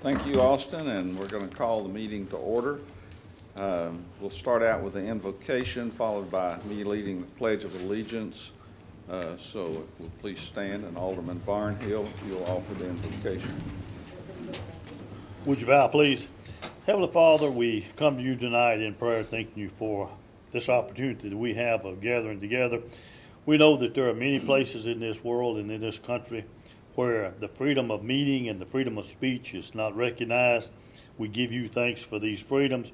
Thank you, Austin, and we're going to call the meeting to order. We'll start out with the invocation, followed by me leading the Pledge of Allegiance. So if we'll please stand, and Alderman Barnhill, you'll offer the invocation. Would you bow, please? Heavenly Father, we come to you tonight in prayer, thanking you for this opportunity that we have of gathering together. We know that there are many places in this world and in this country where the freedom of meeting and the freedom of speech is not recognized. We give you thanks for these freedoms.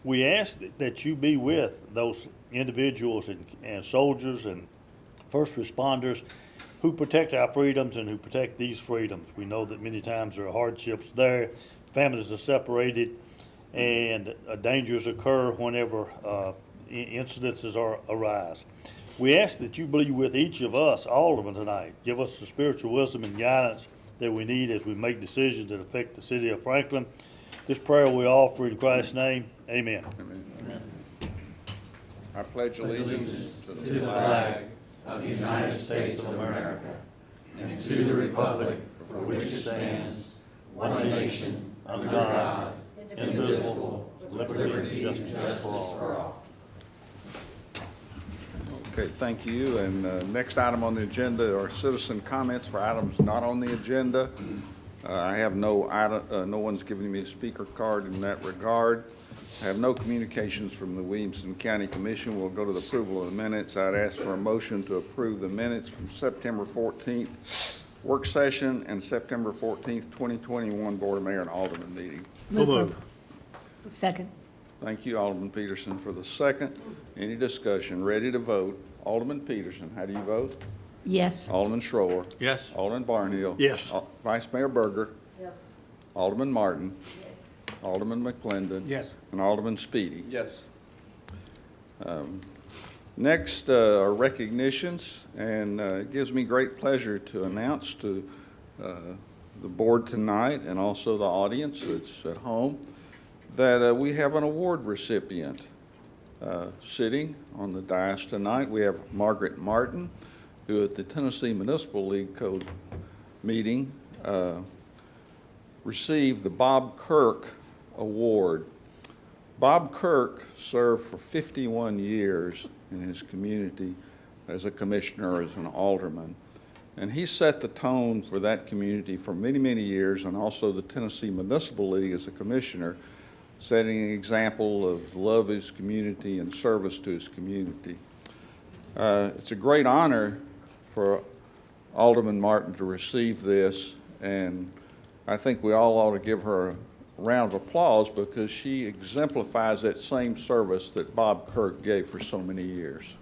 We ask that you be with those individuals and soldiers and first responders who protect our freedoms and who protect these freedoms. We know that many times there are hardships there, families are separated, and dangers occur whenever incidences arise. We ask that you be with each of us, all of them tonight. Give us the spiritual wisdom and guidance that we need as we make decisions that affect the city of Franklin. This prayer we offer in Christ's name. Amen. Amen. I pledge allegiance to the flag of the United States of America and to the republic for which it stands, one nation, under God, indivisible, with liberty and justice for all. Okay, thank you. And next item on the agenda are citizen comments for items not on the agenda. I have no one's giving me a speaker card in that regard. I have no communications from the Williamson County Commission. We'll go to the approval of the minutes. I'd ask for a motion to approve the minutes from September 14th work session and September 14th, 2021 Board of Mayor and Alderman meeting. Move. Second. Thank you, Alderman Peterson, for the second. Any discussion? Ready to vote? Alderman Peterson, how do you vote? Yes. Alderman Schroer. Yes. Alderman Barnhill. Yes. Vice Mayor Berger. Yes. Alderman Martin. Yes. Alderman McClendon. Yes. And Alderman Speedy. Yes. Next are recognitions, and it gives me great pleasure to announce to the board tonight and also the audience that's at home that we have an award recipient sitting on the dais tonight. We have Margaret Martin, who at the Tennessee Municipal League Code meeting received the Bob Kirk Award. Bob Kirk served for 51 years in his community as a commissioner, as an alderman. And he set the tone for that community for many, many years, and also the Tennessee Municipal League as a commissioner, setting an example of love of his community and service to his community. It's a great honor for Alderman Martin to receive this, and I think we all ought to give her a round of applause because she exemplifies that same service that Bob Kirk gave for so many years.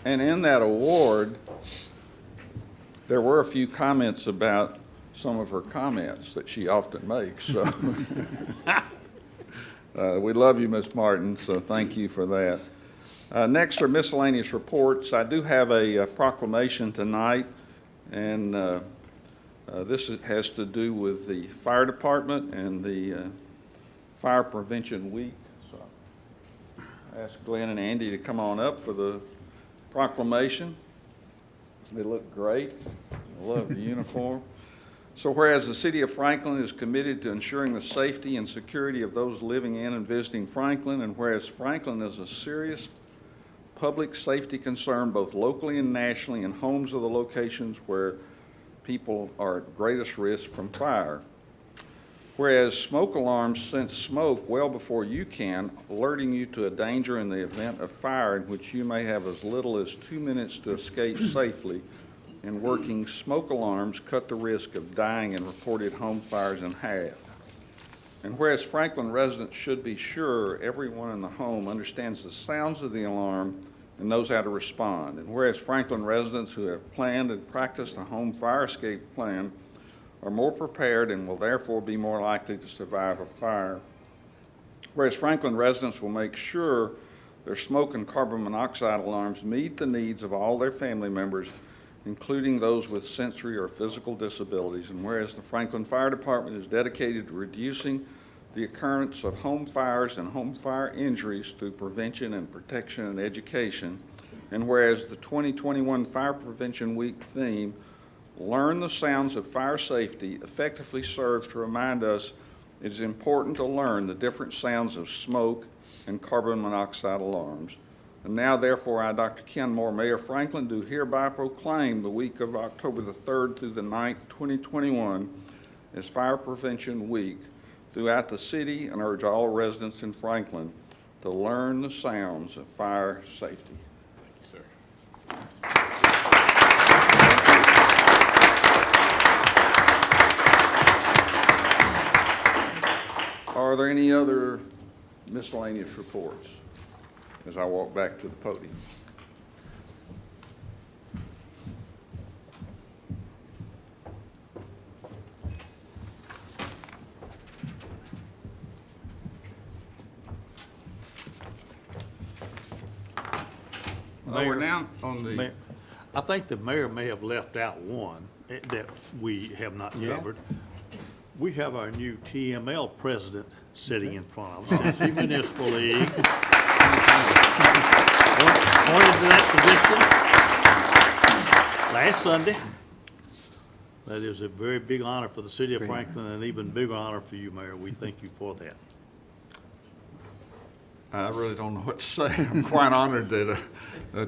And in that award, there were a few comments about some of her comments that she often makes. So we love you, Ms. Martin, so thank you for that. Next are miscellaneous reports. I do have a proclamation tonight, and this has to do with the fire department and the Fire Prevention Week. So I ask Glenn and Andy to come on up for the proclamation. They look great. I love the uniform. So whereas the city of Franklin is committed to ensuring the safety and security of those living in and visiting Franklin, and whereas Franklin is a serious public safety concern both locally and nationally, and homes are the locations where people are at greatest risk from fire. Whereas smoke alarms sense smoke well before you can, alerting you to a danger in the event of fire in which you may have as little as 2 minutes to escape safely, and working smoke alarms cut the risk of dying in reported home fires in half. And whereas Franklin residents should be sure everyone in the home understands the sounds of the alarm and knows how to respond. And whereas Franklin residents who have planned and practiced a home fire escape plan are more prepared and will therefore be more likely to survive a fire. Whereas Franklin residents will make sure their smoke and carbon monoxide alarms meet the needs of all their family members including those with sensory or physical disabilities. And whereas the Franklin Fire Department is dedicated to reducing the occurrence of home fires and home fire injuries through prevention and protection and education, and whereas the 2021 Fire Prevention Week theme, Learn the Sounds of Fire Safety, effectively serves to remind us it is important to learn the different sounds of smoke and carbon monoxide alarms. And now, therefore, I, Dr. Ken Moore, Mayor Franklin, do hereby proclaim the week of October the 3rd through the 9th, 2021 as Fire Prevention Week throughout the city, and urge all residents in Franklin to learn the sounds of fire safety. Thank you, sir. Are there any other miscellaneous reports as I walk back to the podium? Well, we're now on the, Mayor, I think the mayor may have left out one that we have not covered. We have our new TML president sitting in front of us, Tennessee Municipal League. Appointed to that position last Sunday. That is a very big honor for the city of Franklin, and an even bigger honor for you, Mayor. We thank you for that. I really don't know what to say. I'm quite honored that,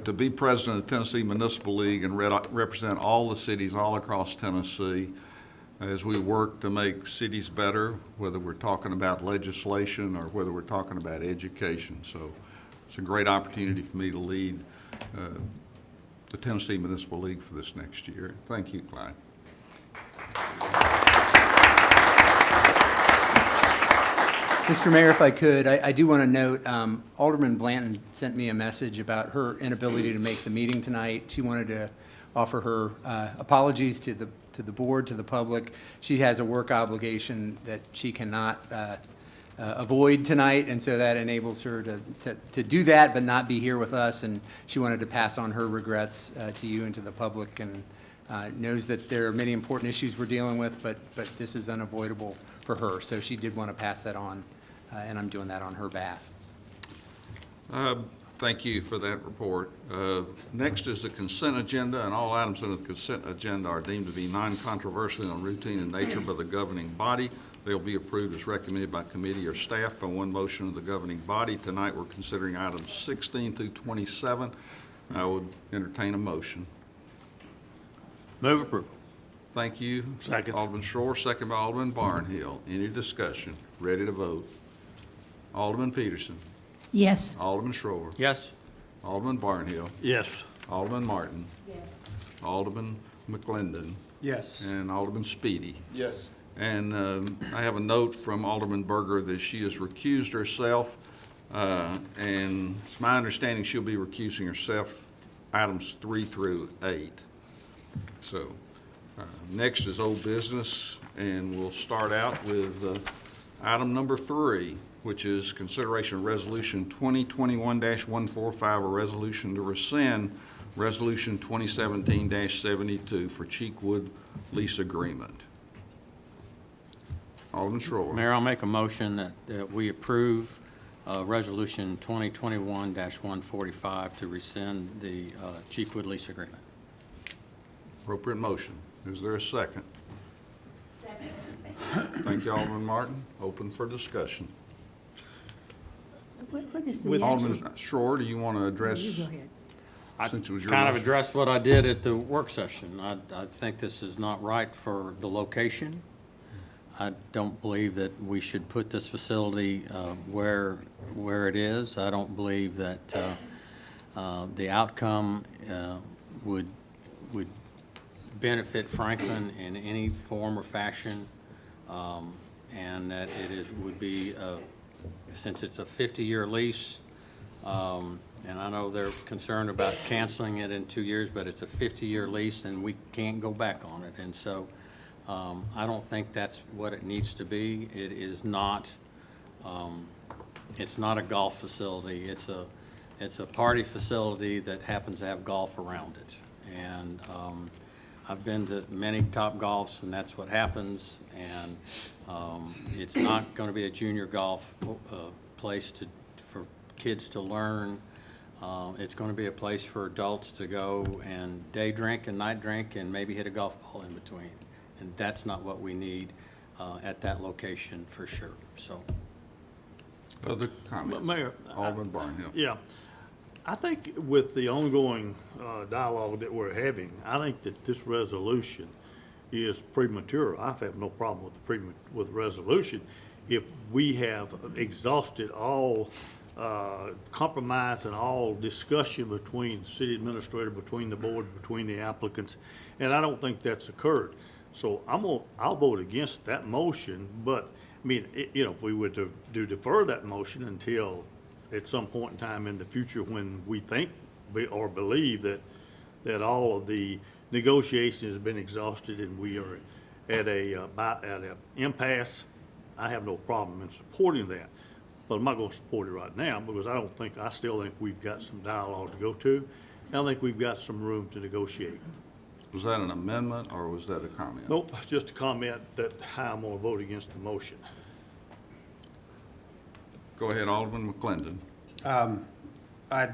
to be president of the Tennessee Municipal League and represent all the cities all across Tennessee as we work to make cities better, whether we're talking about legislation or whether we're talking about education. So it's a great opportunity for me to lead the Tennessee Municipal League for this next year. Thank you, Clyde. Mr. Mayor, if I could, I do want to note, Alderman Blanton sent me a message about her inability to make the meeting tonight. She wanted to offer her apologies to the board, to the public. She has a work obligation that she cannot avoid tonight, and so that enables her to do that but not be here with us. And she wanted to pass on her regrets to you and to the public, and knows that there are many important issues we're dealing with, but this is unavoidable for her. So she did want to pass that on, and I'm doing that on her behalf. Thank you for that report. Next is the consent agenda, and all items on the consent agenda are deemed to be non-controversial and routine in nature by the governing body. They'll be approved as recommended by committee or staff by one motion of the governing body. Tonight, we're considering items 16 through 27. I would entertain a motion. Move approval. Thank you. Second. Alderman Shore, second by Alderman Barnhill. Any discussion? Ready to vote? Alderman Peterson. Yes. Alderman Shore. Yes. Alderman Barnhill. Yes. Alderman Martin. Yes. Alderman McClendon. Yes. And Alderman Speedy. Yes. And I have a note from Alderman Berger that she has recused herself, and it's my understanding she'll be recusing herself items 3 through 8. So next is old business, and we'll start out with item number 3, which is consideration of resolution 2021-145, a resolution to rescind resolution 2017-72 for Cheekwood lease agreement. Alderman Schroer. Mayor, I'll make a motion that we approve Resolution 2021-145 to rescind the Cheekwood lease agreement. Appropriate motion. Is there a second? Second. Thank you, Alderman Martin. Open for discussion. What is the With actual? Alderman Schroer, do you want to address? You go ahead. I Since it was your kind of motion. addressed what I did at the work session. I think this is not right for the location. I don't believe that we should put this facility where it is. I don't believe that the outcome would benefit Franklin in any form or fashion, and that would be, since it's a 50-year lease, and I know they're concerned about canceling it in 2 years, but it's a 50-year lease and we can't go back on it. And so I don't think that's what it needs to be. It is not, it's not a golf facility. It's a party facility that happens to have golf around it. And I've been to many Top Golfs, and that's what happens. And it's not going to be a junior golf place for kids to learn. It's going to be a place for adults to go and day drink and night drink and maybe hit a golf ball in between. And that's not what we need at that location for sure, so. Other comments? Mayor, Alderman Barnhill. yeah, I think with the ongoing dialogue that we're having, I think that this resolution is premature. I have no problem with the resolution if we have exhausted all compromise and all discussion between the city administrator, between the board, between the applicants, and I don't think that's occurred. So I'll vote against that motion, but, I mean, if we were to defer that motion until at some point in time in the future when we think or believe that all of the negotiations has been exhausted and we are at a impasse, I have no problem in supporting that. But I'm not going to support it right now because I still think we've got some dialogue to go to. I think we've got some room to negotiate. Was that an amendment or was that a comment? Nope, just a comment that how I'm going to vote against the motion. Go ahead, Alderman McClendon. I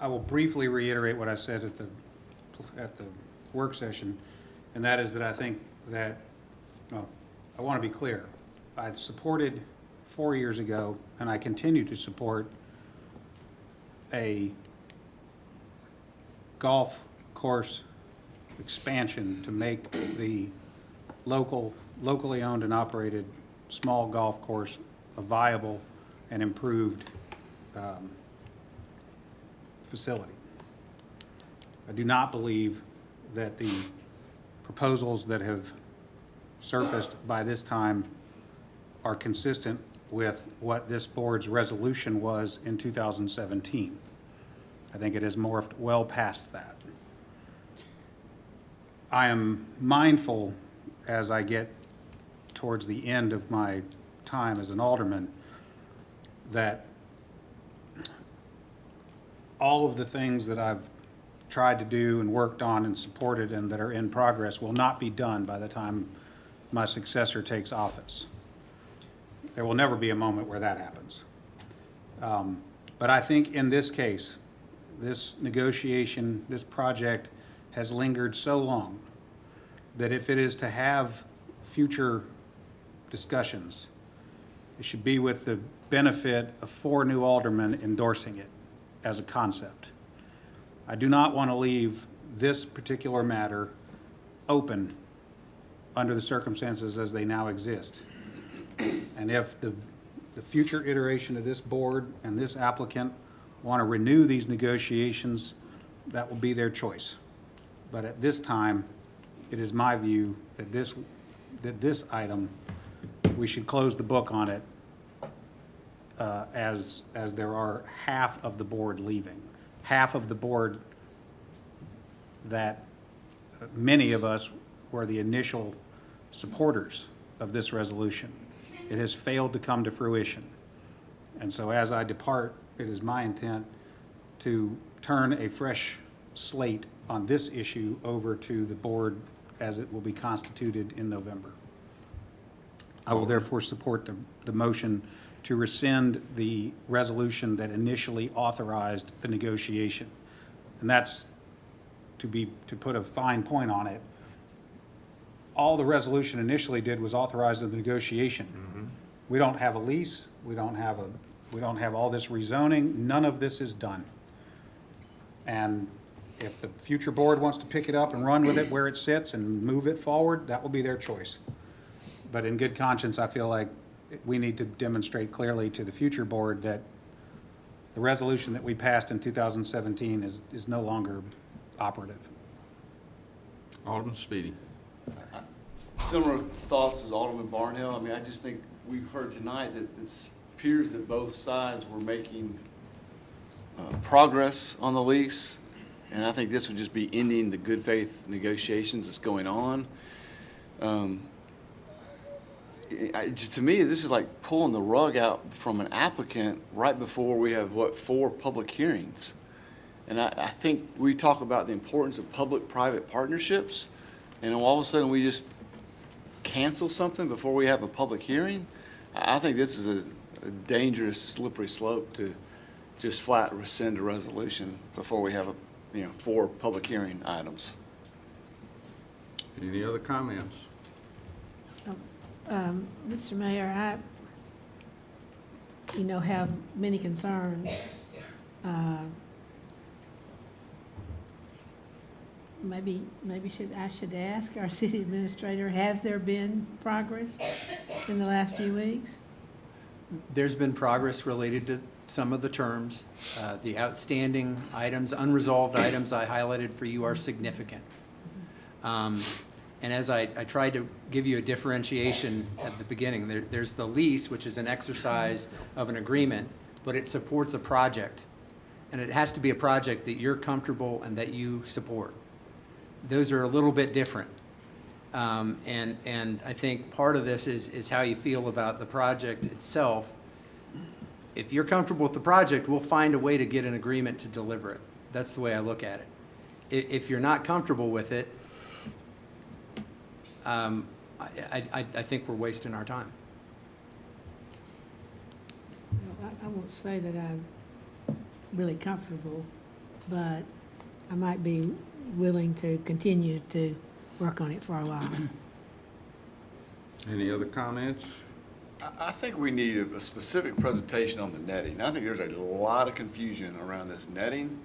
will briefly reiterate what I said at the work session, and that is that I think that, well, I want to be clear. I supported 4 years ago, and I continue to support a golf course expansion to make the locally owned and operated small golf course a viable and improved facility. I do not believe that the proposals that have surfaced by this time are consistent with what this board's resolution was in 2017. I think it has morphed well past that. I am mindful as I get towards the end of my time as an alderman that all of the things that I've tried to do and worked on and supported and that are in progress will not be done by the time my successor takes office. There will never be a moment where that happens. But I think in this case, this negotiation, this project has lingered so long that if it is to have future discussions, it should be with the benefit of 4 new aldermen endorsing it as a concept. I do not want to leave this particular matter open under the circumstances as they now exist. And if the future iteration of this board and this applicant want to renew these negotiations, that will be their choice. But at this time, it is my view that this item, we should close the book on it as there are half of the board leaving. Half of the board that many of us were the initial supporters of this resolution. It has failed to come to fruition. And so as I depart, it is my intent to turn a fresh slate on this issue over to the board as it will be constituted in November. I will therefore support the motion to rescind the resolution that initially authorized the negotiation. And that's, to put a fine point on it, all the resolution initially did was authorize the negotiation. Mm-hmm. We don't have a lease, we don't have all this rezoning, none of this is done. And if the future board wants to pick it up and run with it where it sits and move it forward, that will be their choice. But in good conscience, I feel like we need to demonstrate clearly to the future board that the resolution that we passed in 2017 is no longer operative. Alderman Speedy. Similar thoughts as Alderman Barnhill. I mean, I just think we've heard tonight that it appears that both sides were making progress on the lease, and I think this would just be ending the good faith negotiations that's going on. To me, this is like pulling the rug out from an applicant right before we have, 4 public hearings. And I think we talk about the importance of public-private partnerships, and all of a sudden we just cancel something before we have a public hearing. I think this is a dangerous, slippery slope to just flat rescind a resolution before we have a, 4 public hearing items. Any other comments? Mr. Mayor, I, have many concerns. Maybe I should ask our city administrator, has there been progress in the last few weeks? There's been progress related to some of the terms. The outstanding items, unresolved items I highlighted for you are significant. And as I tried to give you a differentiation at the beginning, there's the lease, which is an exercise of an agreement, but it supports a project. And it has to be a project that you're comfortable and that you support. Those are a little bit different. And I think part of this is how you feel about the project itself. If you're comfortable with the project, we'll find a way to get an agreement to deliver it. That's the way I look at it. If you're not comfortable with it, I think we're wasting our time. I won't say that I'm really comfortable, but I might be willing to continue to work on it for a while. Any other comments? I think we need a specific presentation on the netting. I think there's a lot of confusion around this netting,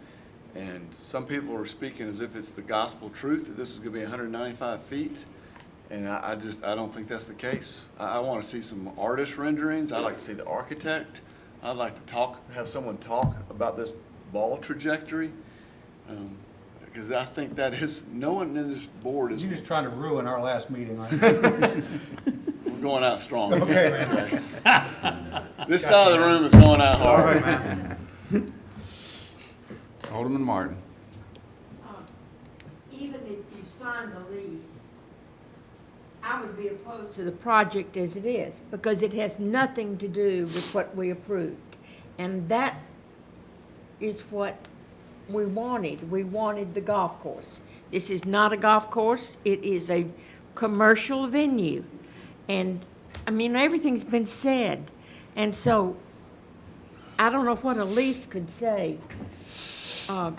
and some people are speaking as if it's the gospel truth that this is going to be 195 feet, and I don't think that's the case. I want to see some artist renderings. I'd like to see the architect. I'd like to have someone talk about this ball trajectory, because I think that is, no one in this board is. You're just trying to ruin our last meeting, aren't you? We're going out strong. Okay. This side of the room is going out All hard. right, man. Alderman Martin. Even if you sign the lease, I would be opposed to the project as it is, because it has nothing to do with what we approved. And that is what we wanted. We wanted the golf course. This is not a golf course. It is a commercial venue. And, everything's been said. And so, I don't know what a lease could say. All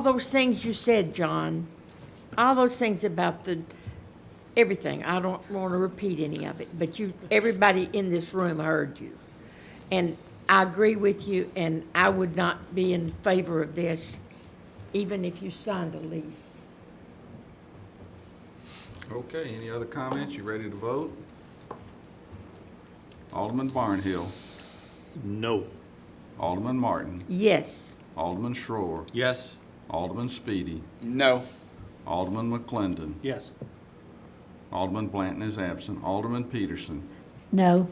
those things you said, John, all those things about everything, I don't want to repeat any of it, but everybody in this room heard you. And I agree with you, and I would not be in favor of this, even if you signed a lease. Okay, any other comments? You ready to vote? Alderman Barnhill. No. Alderman Martin. Yes. Alderman Schroer. Yes? Alderman Speedy. No. Alderman McClendon. Yes. Alderman Blanton is absent. Alderman Peterson. No.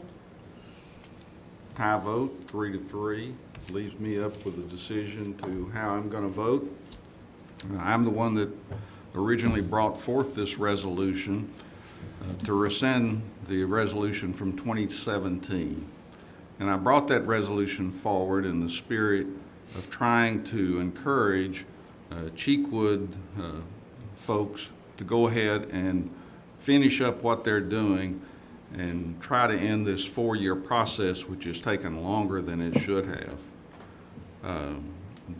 Tie vote, 3-3, leaves me up with a decision to how I'm going to vote. I'm the one that originally brought forth this resolution to rescind the resolution from 2017. And I brought that resolution forward in the spirit of trying to encourage Cheekwood folks to go ahead and finish up what they're doing and try to end this 4-year process, which has taken longer than it should have.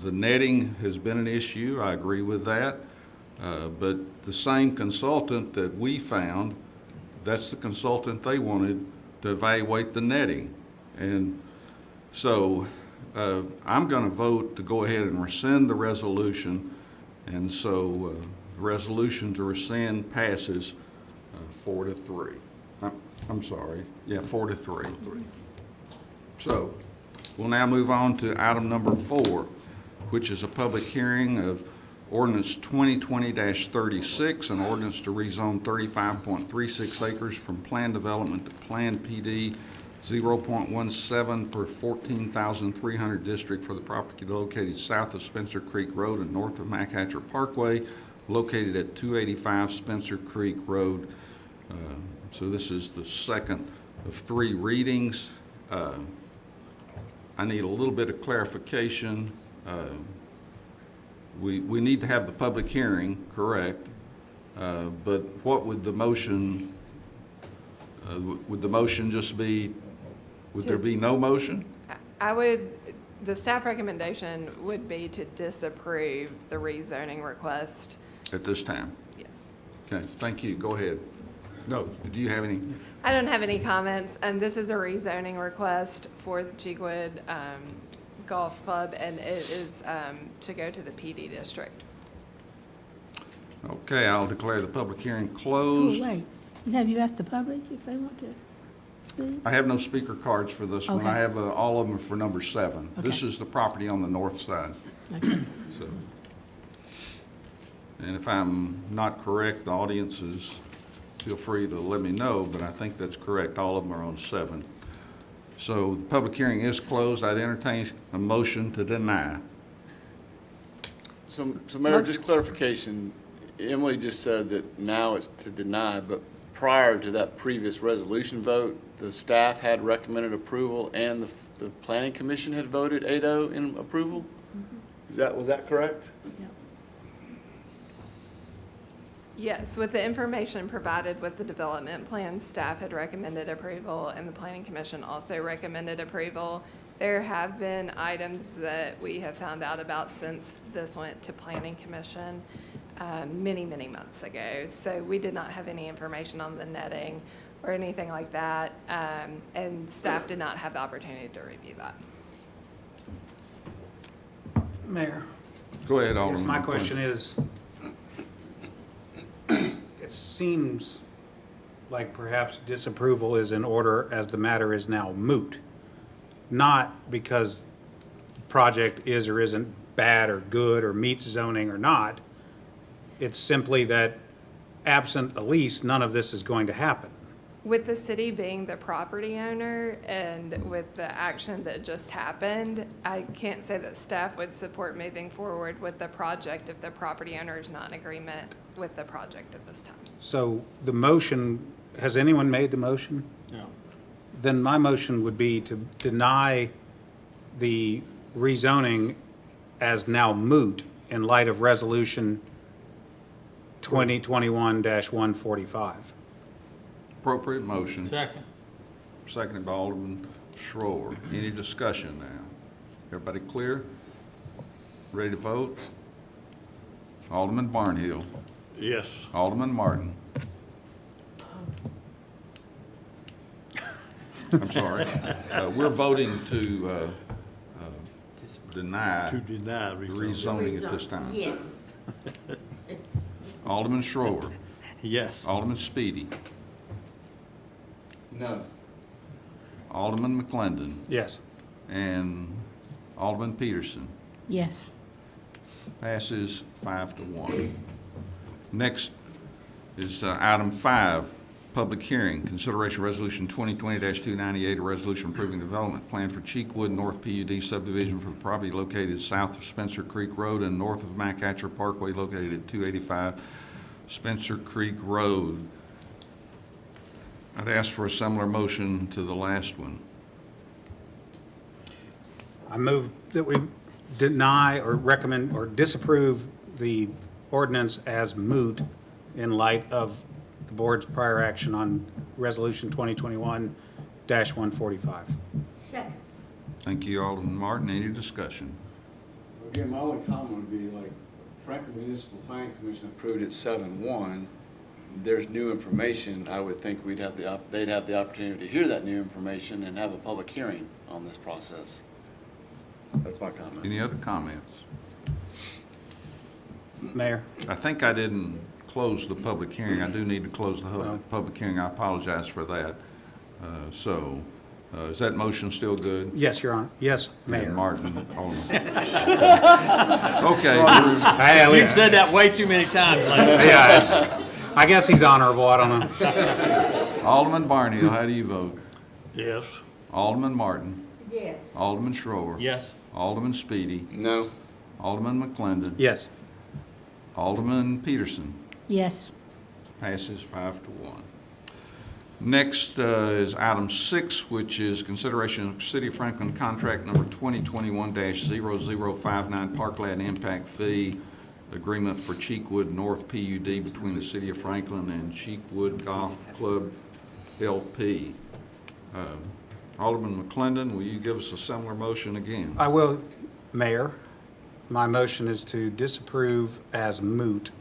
The netting has been an issue, I agree with that, but the same consultant that we found, that's the consultant they wanted to evaluate the netting. And so I'm going to vote to go ahead and rescind the resolution, and so the resolution to rescind passes 4-3. I'm sorry, yeah, 4-3. So we'll now move on to item number 4, which is a public hearing of ordinance 2020-36, an ordinance to rezone 35.36 acres from planned development to planned PD 0.17 per 14,300 district for the property located south of Spencer Creek Road and north of McHatcher Parkway, located at 285 Spencer Creek Road. So this is the second of 3 readings. I need a little bit of clarification We need to have the public hearing, correct? But what would the motion, would the motion just be, would there be no motion? The staff recommendation would be to disapprove the rezoning request. At this time? Yes. Okay, thank you. Go ahead. No, do you have any? I don't have any comments. This is a rezoning request for the Cheekwood Golf Club, and it is to go to the PD district. Okay, I'll declare the public hearing Oh, closed. wait, have you asked the public if they want to speak? I have no speaker cards for this one. I Okay. have all of them for number 7. This Okay. is the property on the north side. Okay. So, and if I'm not correct, the audience feel free to let me know, but I think that's correct. All of them are on 7. So the public hearing is closed. I'd entertain a motion to deny. So Mayor, just clarification, Emily just said that now it's to deny, but prior to that previous resolution vote, the staff had recommended approval and the planning commission had voted 8-0 in approval? Was that correct? Yes, with the information provided with the development plan, staff had recommended approval, and the planning commission also recommended approval. There have been items that we have found out about since this went to planning commission many, many months ago. So we did not have any information on the netting or anything like that, and staff did not have the opportunity to review that. Mayor, Go ahead, I guess Alderman. my McClung. question is, it seems like perhaps disapproval is in order as the matter is now moot. Not because the project is or isn't bad or good or meets zoning or not. It's simply that absent a lease, none of this is going to happen. With the city being the property owner and with the action that just happened, I can't say that staff would support moving forward with the project if the property owner is not in agreement with the project at this time. So the motion, has anyone made the motion? No. Then my motion would be to deny the rezoning as now moot in light of Resolution 2021-145. Appropriate motion. Second. Seconded by Alderman Schroer. Any discussion now? Everybody clear? Ready to vote? Alderman Barnhill. Yes. Alderman Martin. I'm sorry. We're voting to deny To deny the rezoning. rezoning at this time. Yes. Alderman Schroer. Yes. Alderman Speedy. No. Alderman McClendon. Yes. And Alderman Peterson. Yes. Passes 5-1. Next is item 5, public hearing. Consideration resolution 2020-298, a resolution approving development plan for Cheekwood North PUD subdivision for the property located south of Spencer Creek Road and north of MacAtcher Parkway located at 285 Spencer Creek Road. I'd ask for a similar motion to the last one. I move that we deny or recommend or disapprove the ordinance as moot in light of the board's prior action on Resolution 2021-145. Second. Thank you, Alderman Martin. Any discussion? Again, my only comment would be like Franklin Municipal Planning Commission approved it 7-1. There's new information. I would think they'd have the opportunity to hear that new information and have a public hearing on this process. That's my comment. Any other comments? Mayor? I think I didn't close the public hearing. I do need to close the public hearing. I apologize for that. Is that motion still good? Yes, Your Honor. Yes, And Mayor. Martin, Alderman. Okay, You've said that way too many times lately. Yeah, I guess he's honorable, I don't know. Alderman Barnhill, how do you vote? Yes. Alderman Martin, Yes. Alderman Schroer. Yes. Alderman Speedy, No. Alderman McClendon, Yes. Alderman Peterson. Yes. Passes 5-1. Next is item 6, which is consideration of City of Franklin contract number 2021-0059 Parkland Impact Fee Agreement for Cheekwood North PUD between the City of Franklin and Cheekwood Golf Club LP. Alderman McClendon, will you give us a similar motion again? I will, Mayor. My motion is to disapprove as moot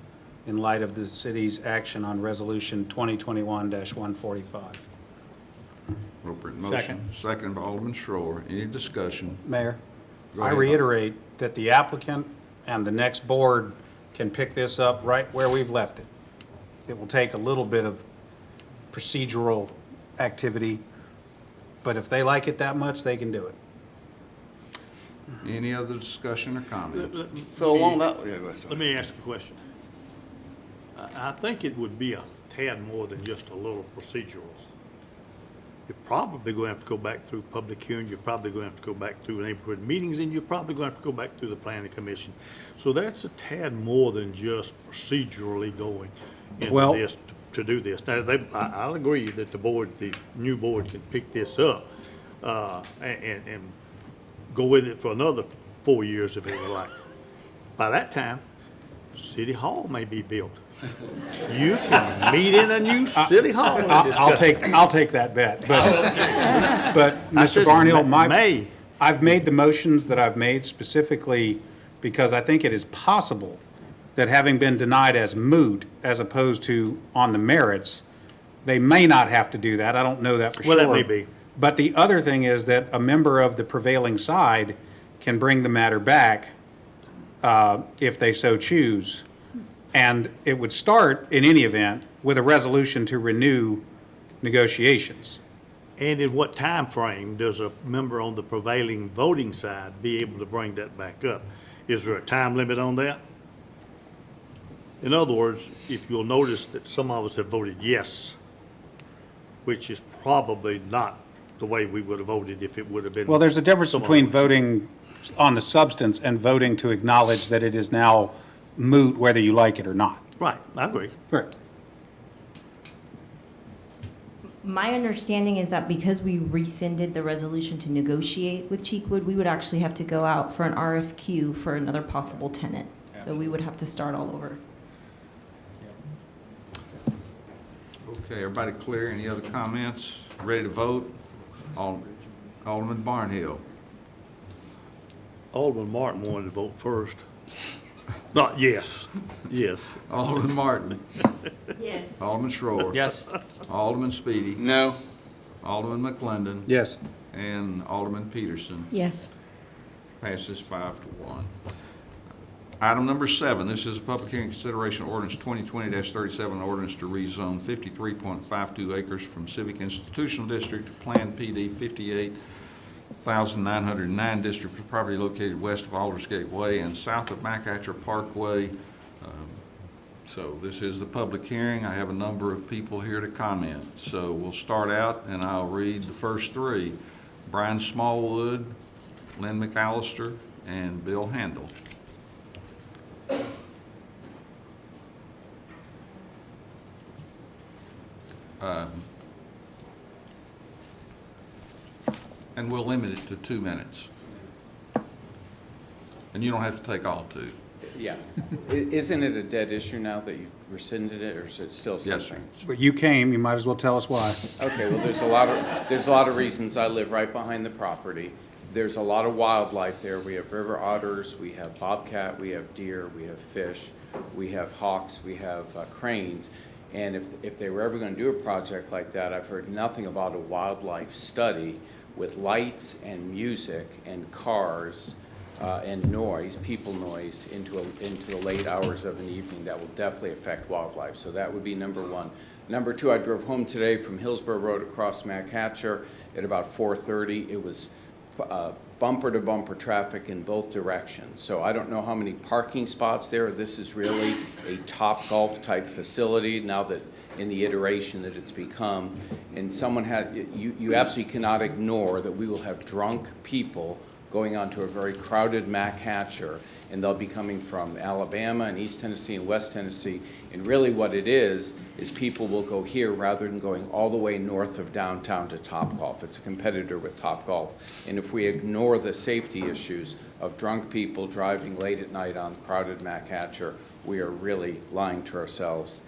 in light of the city's action on Resolution 2021-145. Appropriate motion. Second. Second by Alderman Schroer. Any discussion? Mayor, Go I ahead. reiterate that the applicant and the next board can pick this up right where we've left it. It will take a little bit of procedural activity, but if they like it that much, they can do it. Any other discussion or comment? So along that, yeah, go ahead, sir. Let me ask a question. I think it would be a tad more than just a little procedural. You're probably going to have to go back through public hearing, you're probably going to have to go back through neighborhood meetings, and you're probably going to have to go back through the planning commission. So that's a tad more than just procedurally going Well- into this, to do this. Now, I'll agree that the new board can pick this up, and go with it for another 4 years if it would like. By that time, City Hall may be built. You can meet in a new City Hall and I'll discuss. take that bet, but I Mr. said Barnhill, may. I've made the motions that I've made specifically because I think it is possible that having been denied as moot as opposed to on the merits, they may not have to do that. I don't know that for sure. Well, that may be. But the other thing is that a member of the prevailing side can bring the matter back if they so choose. And it would start, in any event, with a resolution to renew negotiations. And in what time frame does a member on the prevailing voting side be able to bring that back up? Is there a time limit on that? In other words, if you'll notice that some of us have voted yes, which is probably not the way we would have voted if it would have been. Well, there's a difference some between other- voting on the substance and voting to acknowledge that it is now moot whether you like it or not. Right, I agree. Right. My understanding is that because we rescinded the resolution to negotiate with Cheekwood, we would actually have to go out for an RFQ for another possible tenant. So we would have to start all over. Okay, everybody clear? Any other comments? Ready to vote? Alderman Barnhill. Alderman Martin wanted to vote first. Not yes, yes. Alderman Martin. Yes. Alderman Schroer. Yes. Alderman Speedy. No. Alderman McClendon. Yes. And Alderman Peterson. Yes. Passes 5-1. Item number 7, this is a public hearing consideration of ordinance 2020-37, ordinance to rezone 53.52 acres from Civic Institutional District to Plan PD 58,909 district of property located west of Aldersgate Way and south of McAtcher Parkway. So this is the public hearing. I have a number of people here to comment. So we'll start out and I'll read the first three. Brian Smallwood, Lynn McAllister, and Bill Handel. And we'll limit it to 2 minutes. And you don't have to take all 2. Yeah. Isn't it a dead issue now that you've rescinded it, or is it still Yes, something? But you came, you might as well tell us why. Okay, well, there's a lot of reasons. I live right behind the property. There's a lot of wildlife there. We have river otters, we have bobcat, we have deer, we have fish, we have hawks, we have cranes. And if they were ever going to do a project like that, I've heard nothing about a wildlife study with lights and music and cars and noise, people noise, into the late hours of an evening that will definitely affect wildlife. So that would be number one. Number two, I drove home today from Hillsborough Road across McHatcher at about 4:30. It was bumper-to-bumper traffic in both directions. So I don't know how many parking spots there. This is really a Topgolf-type facility now that in the iteration that it's become. And someone you absolutely cannot ignore that we will have drunk people going onto a very crowded McHatcher and they'll be coming from Alabama and East Tennessee and West Tennessee. And really what it is people will go here rather than going all the way north of downtown to Topgolf. It's a competitor with Topgolf. And if we ignore the safety issues of drunk people driving late at night on crowded Mac Hatcher, we are really lying to ourselves.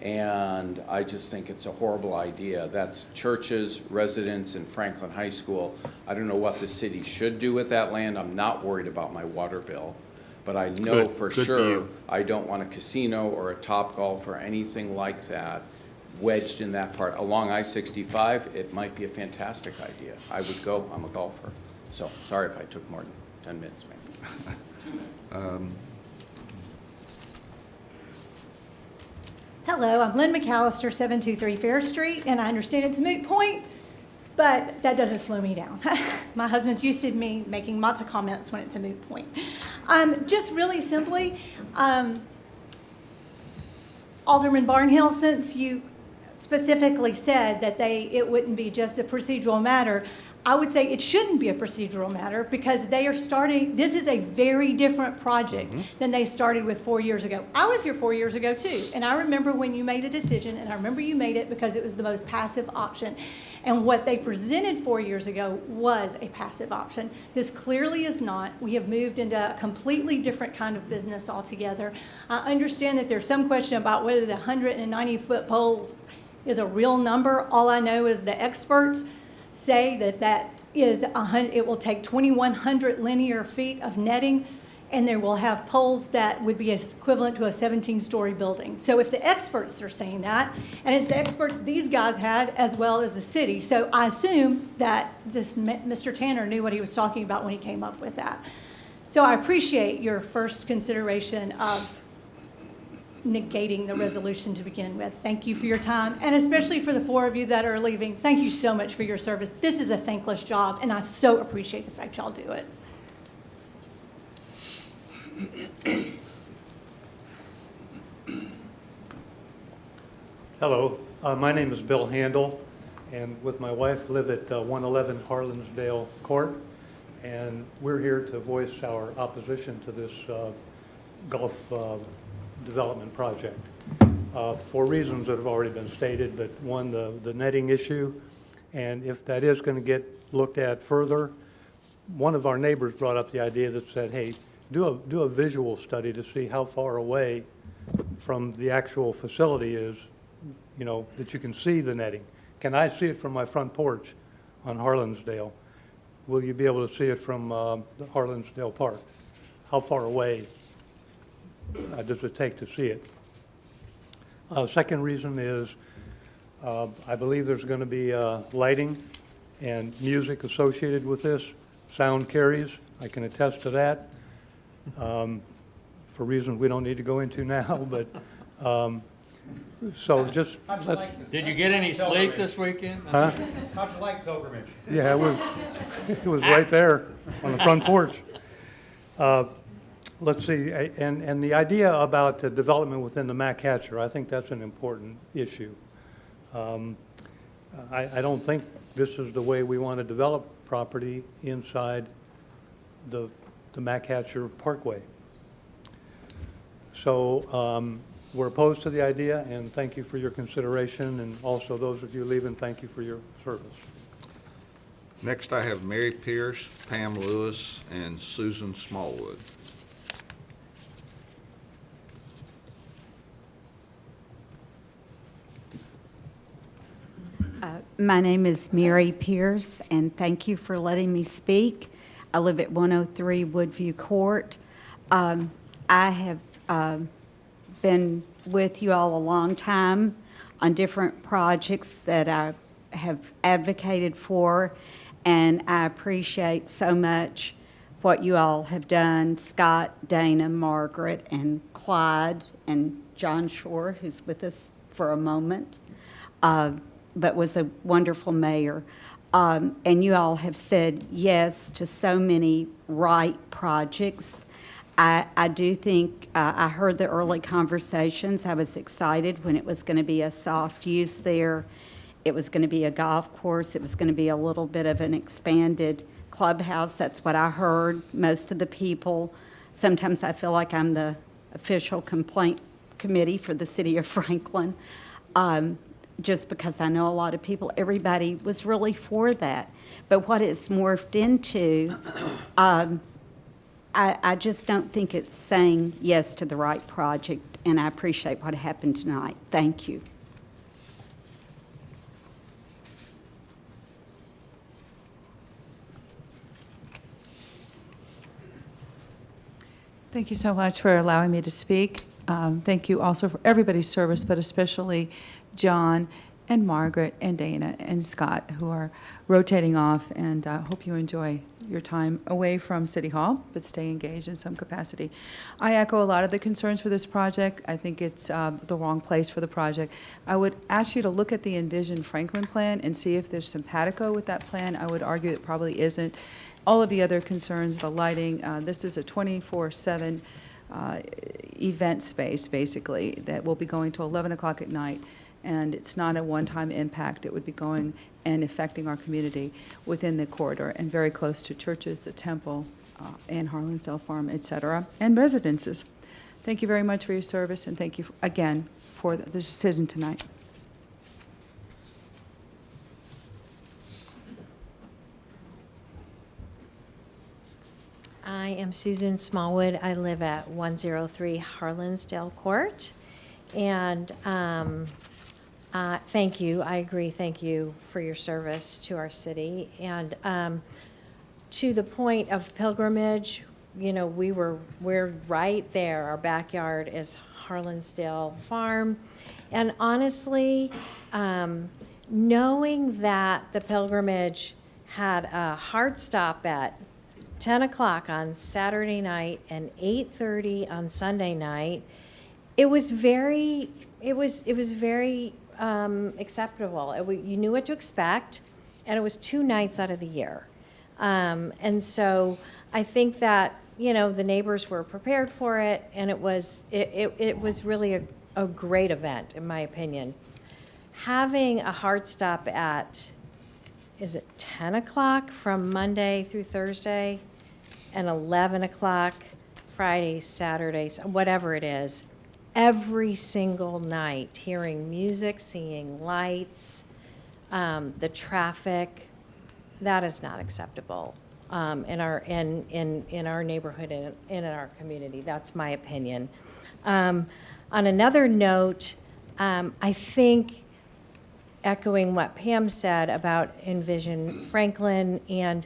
And I just think it's a horrible idea. That's churches, residents, and Franklin High School. I don't know what the city should do with that land. I'm not worried about my water bill. But I know for sure I don't want a casino or a Topgolf or anything like that wedged in that part. Along I-65, it might be a fantastic idea. I would go. I'm a golfer. So sorry if I took more than 10 minutes, maybe. Hello, I'm Lynn McAllister, 723 Fair Street, and I understand it's a moot point, but that doesn't slow me down. My husband's used to me making lots of comments when it's a moot point. Just really simply, Alderman Barnhill, since you specifically said that it wouldn't be just a procedural matter, I would say it shouldn't be a procedural matter because they are starting, this is a very different project than they started with 4 years ago. I was here 4 years ago too, and I remember when you made the decision, and I remember you made it because it was the most passive option. And what they presented 4 years ago was a passive option. This clearly is not. We have moved into a completely different kind of business altogether. I understand that there's some question about whether the 190-foot pole is a real number. All I know is the experts say that it will take 2,100 linear feet of netting, and they will have poles that would be equivalent to a 17-story building. So if the experts are saying that, and it's the experts these guys had as well as the city, so I assume that this Mr. Tanner knew what he was talking about when he came up with that. So I appreciate your first consideration of negating the resolution to begin with. Thank you for your time, and especially for the 4 of you that are leaving, thank you so much for your service. This is a thankless job, and I so appreciate the fact y'all do it. Hello, my name is Bill Handel, and with my wife live at 111 Harlansdale Court, and we're here to voice our opposition to this golf development project for reasons that have already been stated, but one, the netting issue, and if that is going to get looked at further, one of our neighbors brought up the idea that said, hey, do a visual study to see how far away from the actual facility is, you know, that you can see the netting. Can I see it from my front porch on Harlansdale? Will you be able to see it from the Harlansdale Park? How far away does it take to see it? Second reason is I believe there's going to be lighting and music associated with this. Sound carries. I can attest to that for reasons we don't need to go into now. But so just Did you get any sleep this weekend? How'd you like pilgrimage? yeah, it was right there on the front porch. Let's see, and the idea about the development within the Mac Hatcher, I think that's an important issue. I don't think this is the way we want to develop property inside the Mac Hatcher Parkway. So we're opposed to the idea, and thank you for your consideration, and also those of you leaving, thank you for your service. Next, I have Mary Pierce, Pam Lewis, and Susan Smallwood. My name is Mary Pierce, and thank you for letting me speak. I live at 103 Woodview Court. I have been with you all a long time on different projects that I have advocated for, and I appreciate so much what you all have done, Scott, Dana, Margaret, and Clyde, and John Shore, who's with us for a moment. But was a wonderful mayor. And you all have said yes to so many right projects. I do think, I heard the early conversations. I was excited when it was going to be a soft use there. It was going to be a golf course. It was going to be a little bit of an expanded clubhouse. That's what I heard. Most of the people Sometimes I feel like I'm the official complaint committee for the city of Franklin, just because I know a lot of people, everybody was really for that. But what it's morphed into, I just don't think it's saying yes to the right project, and I appreciate what happened tonight. Thank you. Thank you so much for allowing me to speak. Thank you also for everybody's service, but especially John and Margaret and Dana and Scott, who are rotating off, and I hope you enjoy your time away from City Hall, but stay engaged in some capacity. I echo a lot of the concerns for this project. I think it's the wrong place for the project. I would ask you to look at the Envision Franklin plan and see if there's simpatico with that plan. I would argue it probably isn't. All of the other concerns, the lighting, this is a 24/7 event space, basically, that will be going till 11 o'clock at night, and it's not a one-time impact. It would be going and affecting our community within the corridor and very close to churches, the temple, and Harlansdale Farm, et cetera, and residences. Thank you very much for your service, and thank you again for the decision tonight. I am Susan Smallwood. I live at 103 Harlansdale Court. And thank you. I agree. Thank you for your service to our city. And to the point of pilgrimage, you know, we're right there. Our backyard is Harlansdale Farm. And honestly, knowing that the pilgrimage had a hard stop at 10 o'clock on Saturday night and 8:30 on Sunday night, it was very acceptable. You knew what to expect, and it was 2 nights out of the year. And so I think that, you know, the neighbors were prepared for it, and it was really a great event, in my opinion. Having a hard stop at, is it 10 o'clock from Monday through Thursday, and 11 o'clock Friday, Saturdays, whatever it is, every single night, hearing music, seeing lights, the traffic, that is not acceptable in our neighborhood and in our community. That's my opinion. On another note, I think, echoing what Pam said about Envision Franklin, and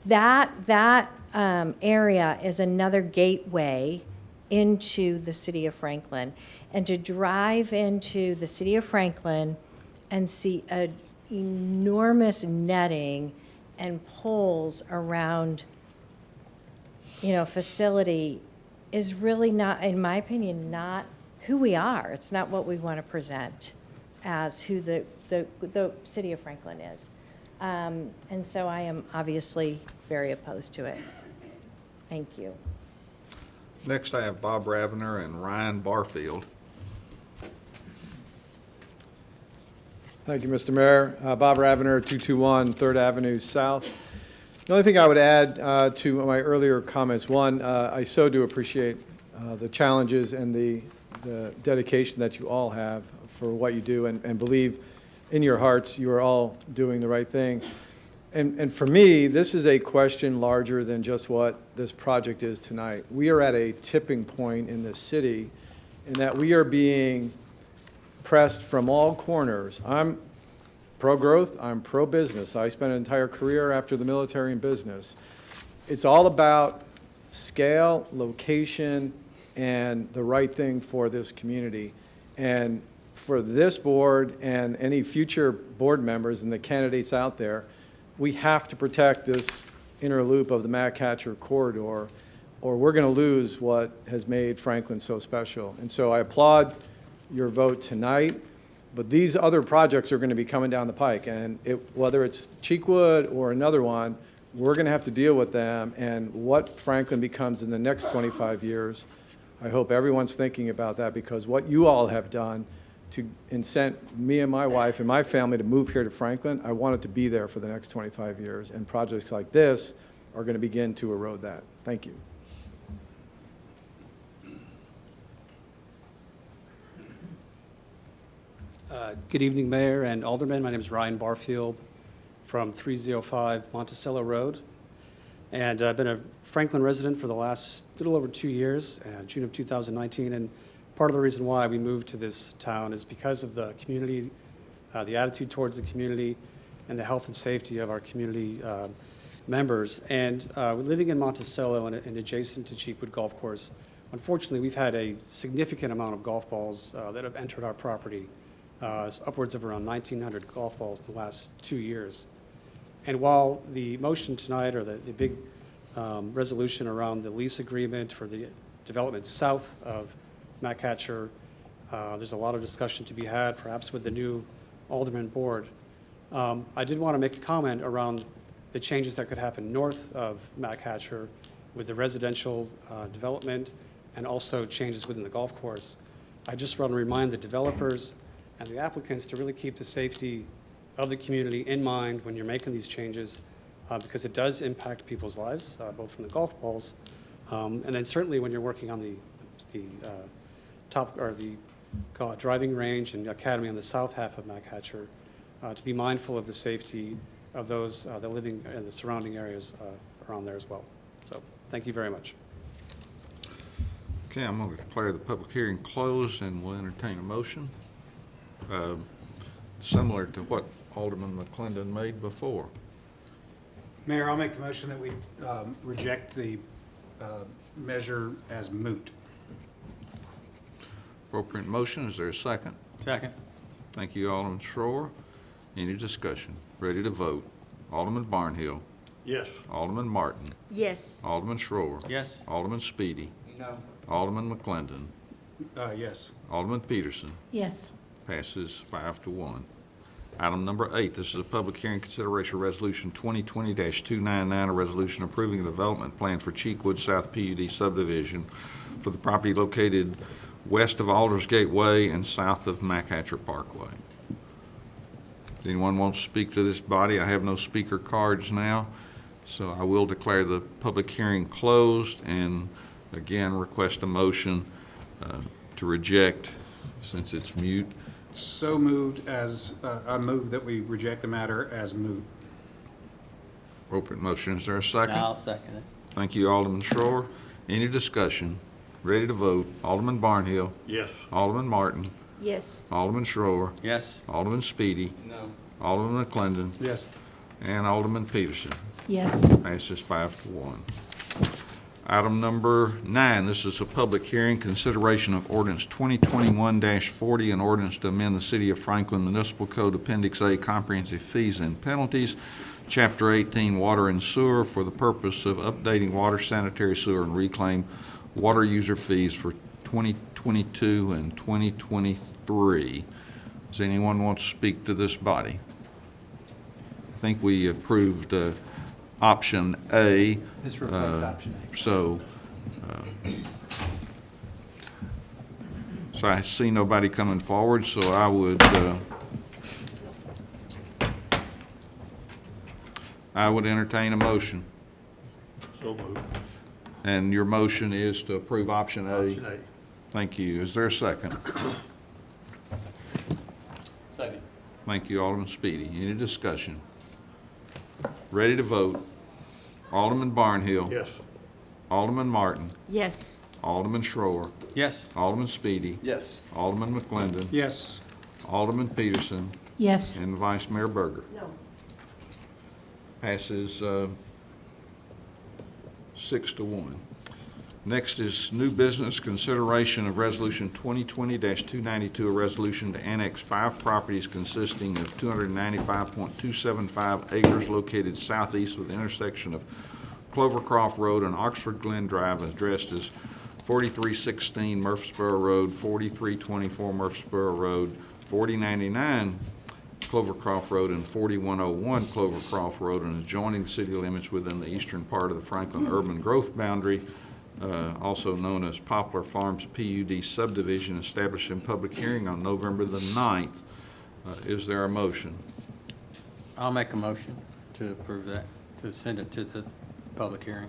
that area is another gateway into the city of Franklin. And to drive into the city of Franklin and see an enormous netting and poles around, you know, facility is really not, in my opinion, not who we are. It's not what we want to present as who the city of Franklin is. And so I am obviously very opposed to it. Thank you. Next, I have Bob Ravener and Ryan Barfield. Thank you, Mr. Mayor. Bob Ravener, 221 3rd Avenue South. The only thing I would add to my earlier comments, one, I so do appreciate the challenges and the dedication that you all have for what you do, and believe in your hearts you are all doing the right thing. And for me, this is a question larger than just what this project is tonight. We are at a tipping point in this city in that we are being pressed from all corners. I'm pro-growth, I'm pro-business. I spent an entire career after the military in business. It's all about scale, location, and the right thing for this community. And for this board and any future board members and the candidates out there, we have to protect this inner loop of the Mack Hatcher corridor, or we're going to lose what has made Franklin so special. And so I applaud your vote tonight, but these other projects are going to be coming down the pike, and whether it's Cheekwood or another one, we're going to have to deal with them, and what Franklin becomes in the next 25 years, I hope everyone's thinking about that, because what you all have done to incent me and my wife and my family to move here to Franklin, I want it to be there for the next 25 years, and projects like this are going to begin to erode that. Thank you. Good evening, Mayor and Alderman. My name is Ryan Barfield from 305 Monticello Road. And I've been a Franklin resident for the last little over 2 years, June of 2019. And part of the reason why we moved to this town is because of the community, the attitude towards the community, and the health and safety of our community members. And living in Monticello and adjacent to Cheekwood Golf Course, unfortunately, we've had a significant amount of golf balls that have entered our property. It's upwards of around 1,900 golf balls in the last 2 years. And while the motion tonight, or the big resolution around the lease agreement for the development south of Matt Hatcher, there's a lot of discussion to be had, perhaps with the new Alderman board. I did want to make a comment around the changes that could happen north of Matt Hatcher with the residential development and also changes within the golf course. I just want to remind the developers and the applicants to really keep the safety of the community in mind when you're making these changes, because it does impact people's lives, both from the golf balls, and then certainly when you're working on the top, or the driving range and academy on the south half of Matt Hatcher, to be mindful of the safety of those that are living in the surrounding areas around there as well. So thank you very much. Okay, I'm going to declare the public hearing closed, and we'll entertain a motion similar to what Alderman McClendon made before. Mayor, I'll make the motion that we reject the measure as moot. Appropriate motion. Is there a second? Second. Thank you, Alderman Schroer. Any discussion? Ready to vote. Alderman Barnhill. Yes. Alderman Martin. Yes. Alderman Schroer. Yes. Alderman Speedy. No. Alderman McClendon. Yes. Alderman Peterson. Yes. Passes 5-1. Item number 8, this is a public hearing consideration resolution 2020-299, a resolution approving a development plan for Cheekwood South PUD subdivision for the property located west of Aldersgate Way and south of Mack Hatcher Parkway. Does anyone want to speak to this body? I have no speaker cards now, so I will declare the public hearing closed and again request a motion to reject since it's mute. So moved as, I move that we reject the matter as moot. Appropriate motion. Is there a second? I'll second it. Thank you, Alderman Schroer. Any discussion? Ready to vote. Alderman Barnhill. Yes. Alderman Martin. Yes. Alderman Schroer. Yes. Alderman Speedy. No. Alderman McClendon. Yes. And Alderman Peterson. Yes. Passes 5-1. Item number 9, this is a public hearing, consideration of ordinance 2021-40, an ordinance to amend the City of Franklin Municipal Code Appendix A, Comprehensive Fees and Penalties, Chapter 18, Water and Sewer, for the purpose of updating water, sanitary sewer, and reclaim water user fees for 2022 and 2023. Does anyone want to speak to this body? I think we approved option A. This reflects option A. So I see nobody coming forward, so I would entertain a motion. So moved. And your motion is to approve option A? Option A. Thank you. Is there a second? Second. Thank you, Alderman Speedy. Any discussion? Ready to vote. Alderman Barnhill. Yes. Alderman Martin. Yes. Alderman Schroer. Yes. Alderman Speedy. Yes. Alderman McClendon. Yes. Alderman Peterson. Yes. And Vice Mayor Berger. No. Passes 6-1. Next is new business, consideration of resolution 2020-292, a resolution to annex 5 properties consisting of 295.275 acres located southeast of the intersection of Clovercroft Road and Oxford Glen Drive, addressed as 4316 Murfreesboro Road, 4324 Murfreesboro Road, 4099 Clovercroft Road, and 4101 Clovercroft Road, and adjoining the city limits within the eastern part of the Franklin urban growth boundary, also known as Poplar Farms PUD subdivision, established in public hearing on November the 9th. Is there a motion? I'll make a motion to approve that, to send it to the public hearing.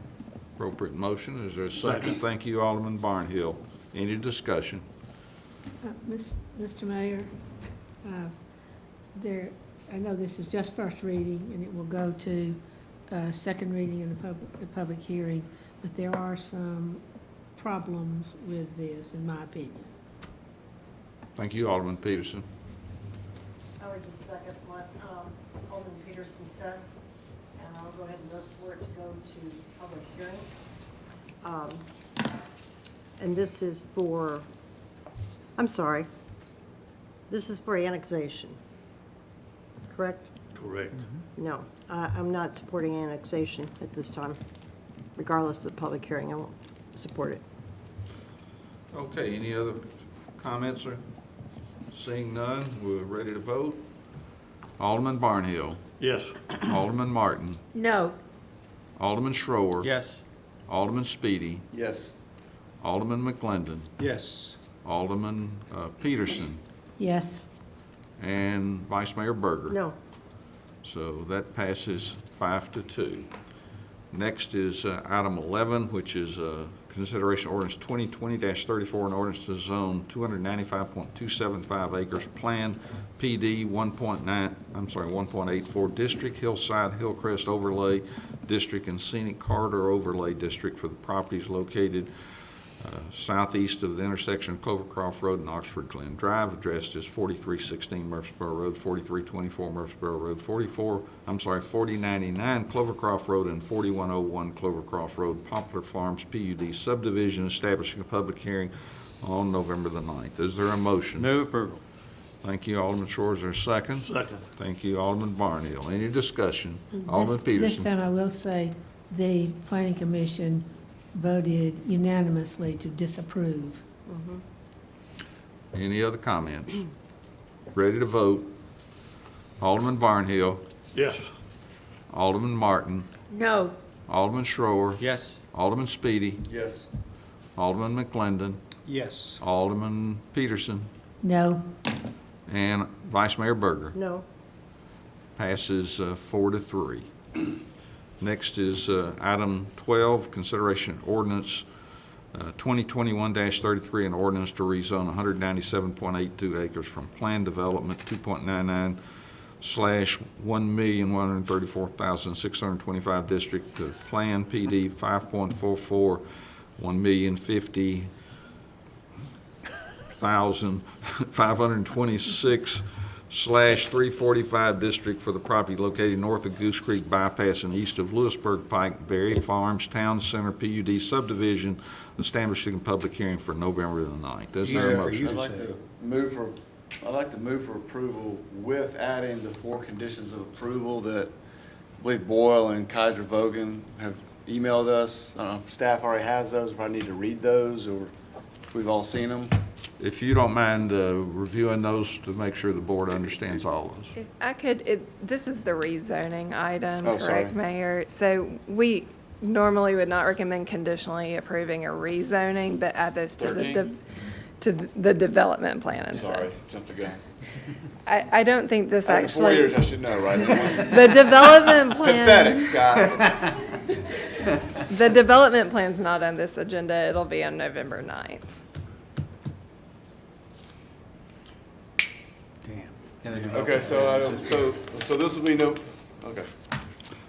Appropriate motion. Is there a second? Thank you, Alderman Barnhill. Any discussion? Mr. Mayor, I know this is just first reading, and it will go to second reading in the public hearing, but there are some problems with this, in my opinion. Thank you, Alderman Peterson. I would just second what Alderman Peterson said, and I'll go ahead and vote for it to go to public hearing. And this is for, I'm sorry, this is for annexation, correct? Correct. No, I'm not supporting annexation at this time. Regardless of public hearing, I won't support it. Okay, any other comments or? Seeing none, we're ready to vote. Alderman Barnhill. Yes. Alderman Martin. No. Alderman Schroer. Yes. Alderman Speedy. Yes. Alderman McClendon. Yes. Alderman Peterson. Yes. And Vice Mayor Berger. No. So that passes 5-2. Next is item 11, which is consideration ordinance 2020-34, an ordinance to zone 295.275 acres plan PD 1.84 district, Hillside Hillcrest Overlay District, and Scenic Corridor Overlay District for the properties located southeast of the intersection of Clovercroft Road and Oxford Glen Drive, addressed as 4316 Murfreesboro Road, 4324 Murfreesboro Road, 4099 Clovercroft Road, and 4101 Clovercroft Road, Poplar Farms PUD subdivision, establishing a public hearing on November the 9th. Is there a motion? Move approval. Thank you, Alderman Shore. Is there a second? Second. Thank you, Alderman Barnhill. Any discussion? Alderman Peterson. This time I will say, the planning commission voted unanimously to disapprove. Any other comments? Ready to vote. Alderman Barnhill. Yes. Alderman Martin. No. Alderman Schroer. Yes. Alderman Speedy. Yes. Alderman McClendon. Yes. Alderman Peterson. No. And Vice Mayor Berger. No. Passes 4-3. Next is item 12, consideration ordinance 2021-33, an ordinance to rezone 197.82 acres from planned development 2.99/1,134,625 district to Plan PD 5.44 1,050,526/345 district for the property located north of Goose Creek Bypass and east of Lewisburg Pike, Berry Farms Town Center PUD subdivision, establishing a public hearing for November the 9th. Is there a motion? I'd like to move for approval with adding the 4 conditions of approval that I believe Boyle and Kaiser Vogan have emailed us. I don't know if staff already has those, if I need to read those, or if we've all seen them. If you don't mind reviewing those to make sure the board understands all of those. If I could, this is the rezoning item, Oh, sorry. correct, Mayor? So we normally would not recommend conditionally approving a rezoning, but add those to the 13? to the development plan instead. Sorry, jumped the gun. I don't think this After 4 actually. years, I should know, right? The development plan. Pathetic, Scott. The development plan's not on this agenda. It'll be on November 9th. Okay, so this will be no, okay.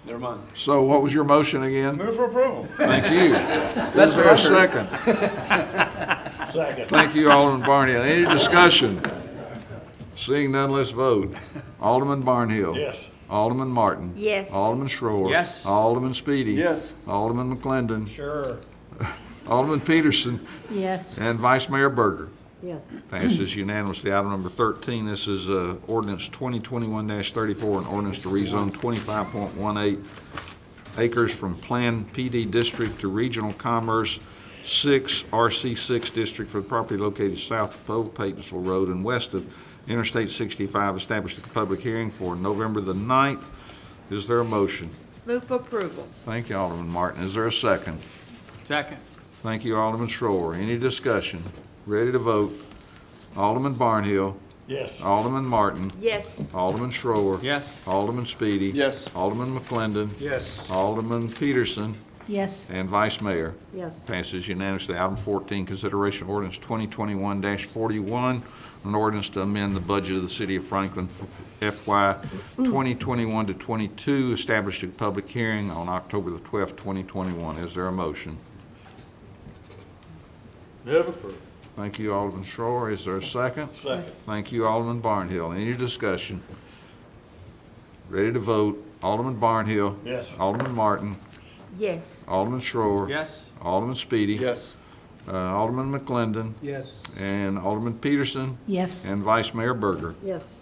Never mind. So what was your motion again? Move for approval. Thank you. Is there a second? Second. Thank you, Alderman Barnhill. Any discussion? Seeing none, let's vote. Alderman Barnhill. Yes. Alderman Martin. Yes. Alderman Schroer. Yes. Alderman Speedy. Yes. Alderman McClendon. Sure. Alderman Peterson. Yes. And Vice Mayor Berger. Yes. Passes unanimously. Item number 13, this is ordinance 2021-34, an ordinance to rezone 25.18 acres from Plan PD District to Regional Commerce 6 RC6 District for the property located south of Old Patensville Road and west of Interstate 65, established a public hearing for November the 9th. Is there a motion? Move for approval. Thank you, Alderman Martin. Is there a second? Second. Thank you, Alderman Schroer. Any discussion? Ready to vote. Alderman Barnhill. Yes. Alderman Martin. Yes. Alderman Schroer. Yes. Alderman Speedy. Yes. Alderman McClendon. Yes. Alderman Peterson. Yes. And Vice Mayor. Yes. Passes unanimously. Item 14, consideration ordinance 2021-41, an ordinance to amend the budget of the city of Franklin for FY 2021 to 22, established a public hearing on October the 12th, 2021. Is there a motion? Move approved. Thank you, Alderman Schroer. Is there a second? Second. Thank you, Alderman Barnhill. Any discussion? Ready to vote. Alderman Barnhill. Yes. Alderman Martin. Yes. Alderman Schroer. Yes. Alderman Speedy. Yes. Alderman McClendon. Yes. And Alderman Peterson. Yes. And Vice Mayor Berger. Yes.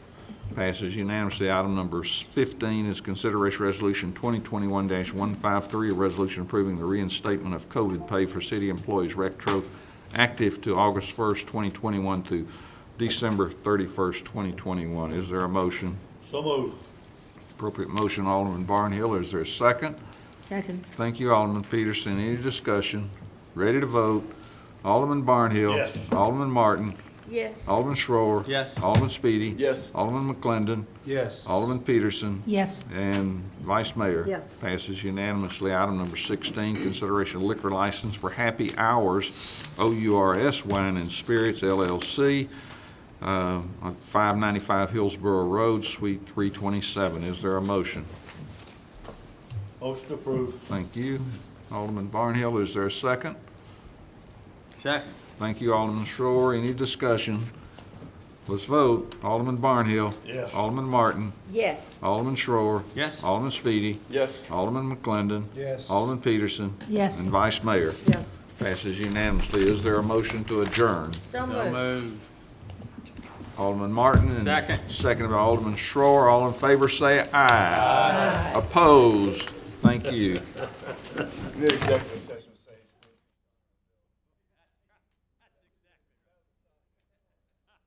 Passes unanimously. Item number 15 is consideration resolution 2021-153, a resolution approving the reinstatement of COVID pay for city employees retroactive to August 1st, 2021 through December 31st, 2021. Is there a motion? So moved. Appropriate motion, Alderman Barnhill. Is there a second? Second. Thank you, Alderman Peterson. Any discussion? Ready to vote. Alderman Barnhill. Yes. Alderman Martin. Yes. Alderman Schroer. Yes. Alderman Speedy. Yes. Alderman McClendon. Yes. Alderman Peterson. Yes. And Vice Mayor. Yes. Passes unanimously. Item number 16, consideration of liquor license for Happy Hours, OURS Wine and Spirits LLC, on 595 Hillsborough Road, Suite 327. Is there a motion? Motion approved. Thank you. Alderman Barnhill, is there a second? Second. Thank you, Alderman Schroer. Any discussion? Let's vote. Alderman Barnhill. Yes. Alderman Martin. Yes. Alderman Schroer. Yes. Alderman Speedy. Yes. Alderman McClendon. Yes. Alderman Peterson. Yes. And Vice Mayor. Yes. Passes unanimously. Is there a motion to adjourn? So moved. Alderman Martin. And Second. Seconded by Alderman Schroer. All in favor say aye. Opposed? Thank you. Good executive.